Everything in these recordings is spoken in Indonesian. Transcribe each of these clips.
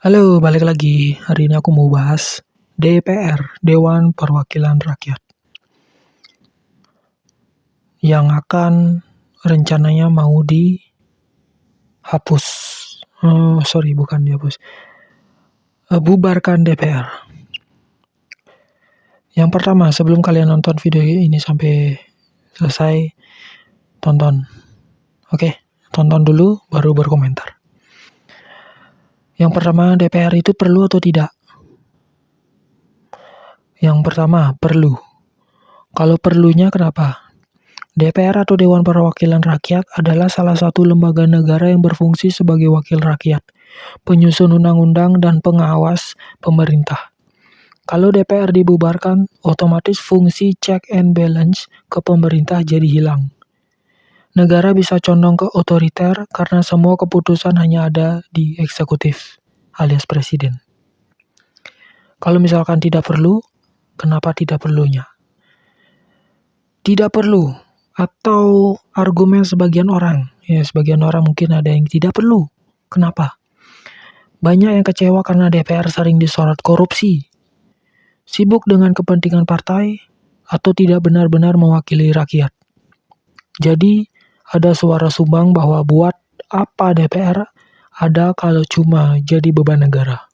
Halo, balik lagi. Hari ini aku mau bahas DPR, Dewan Perwakilan Rakyat, yang akan rencananya mau dihapus. Sorry, bukan dihapus. Bubarkan DPR. Yang pertama, sebelum kalian nonton video ini sampai selesai, tonton. Oke, tonton dulu, baru berkomentar. Yang pertama, DPR itu perlu atau tidak? Yang pertama, perlu. Kalau perlunya kenapa? DPR atau Dewan Perwakilan Rakyat adalah salah satu lembaga negara yang berfungsi sebagai wakil rakyat, penyusun undang-undang, dan pengawas pemerintah. Kalau DPR dibubarkan, otomatis fungsi check and balance ke pemerintah jadi hilang. Negara bisa condong ke otoriter karena semua keputusan hanya ada di eksekutif, alias presiden. Kalau misalkan tidak perlu, kenapa tidak perlunya? Tidak perlu, atau argumen sebagian orang. Ya, sebagian orang mungkin ada yang tidak perlu. Kenapa? Banyak yang kecewa karena DPR sering disorot korupsi, sibuk dengan kepentingan partai, atau tidak benar-benar mewakili rakyat. Jadi, ada suara sumbang bahwa buat apa DPR ada kalau cuma jadi beban negara.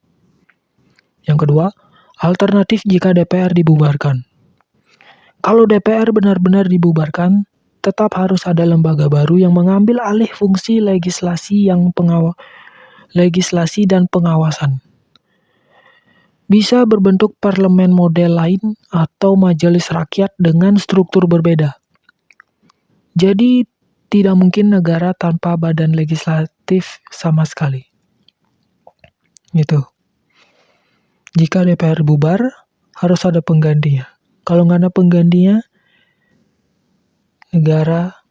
Yang kedua, alternatif jika DPR dibubarkan. Kalau DPR benar-benar dibubarkan, tetap harus ada lembaga baru yang mengambil alih fungsi legislasi dan pengawasan. Bisa berbentuk parlemen model lain atau majelis rakyat dengan struktur berbeda. Jadi, tidak mungkin negara tanpa badan legislatif sama sekali. Gitu. Jika DPR bubar, harus ada penggantinya. Kalau nggak ada penggantinya, negara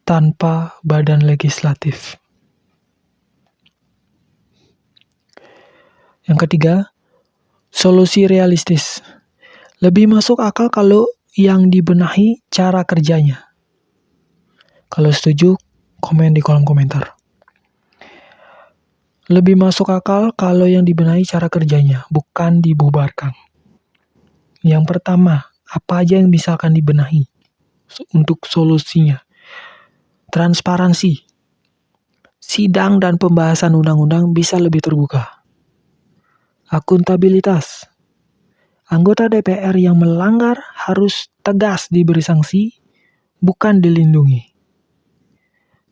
tanpa badan legislatif. Yang ketiga, solusi realistis. Lebih masuk akal kalau yang dibenahi cara kerjanya. Kalau setuju, komen di kolom komentar. Lebih masuk akal kalau yang dibenahi cara kerjanya, bukan dibubarkan. Yang pertama, apa aja yang bisa akan dibenahi untuk solusinya? Transparansi. Sidang dan pembahasan undang-undang bisa lebih terbuka. Akuntabilitas. Anggota DPR yang melanggar harus tegas diberi sanksi, bukan dilindungi.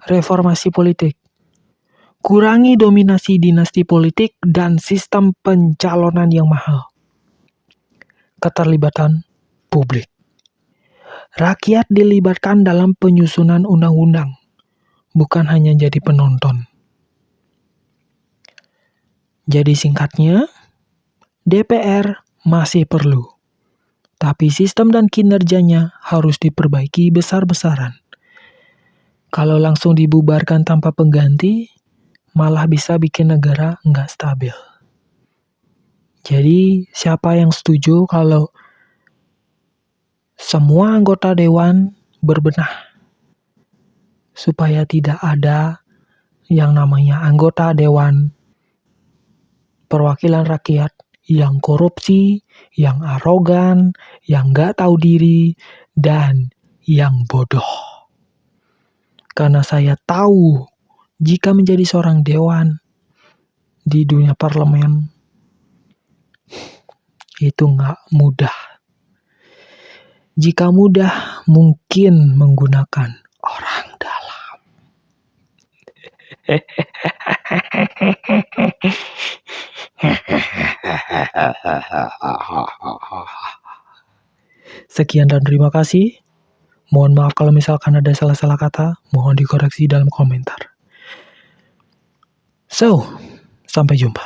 Reformasi politik. Kurangi dominasi dinasti politik dan sistem pencalonan yang mahal. Keterlibatan publik. Rakyat dilibatkan dalam penyusunan undang-undang, bukan hanya jadi penonton. Jadi singkatnya, DPR masih perlu, tapi sistem dan kinerjanya harus diperbaiki besar-besaran. Kalau langsung dibubarkan tanpa pengganti, malah bisa bikin negara nggak stabil. Jadi, siapa yang setuju kalau semua anggota dewan berbenah supaya tidak ada yang namanya anggota dewan perwakilan rakyat yang korupsi, yang arogan, yang nggak tahu diri, dan yang bodoh. Karena saya tahu jika menjadi seorang dewan di dunia parlemen itu nggak mudah. Jika mudah, mungkin menggunakan orang dalam. Sekian dan terima kasih. Mohon maaf kalau misalkan ada salah-salah kata, mohon dikoreksi dalam komentar. So, sampai jumpa.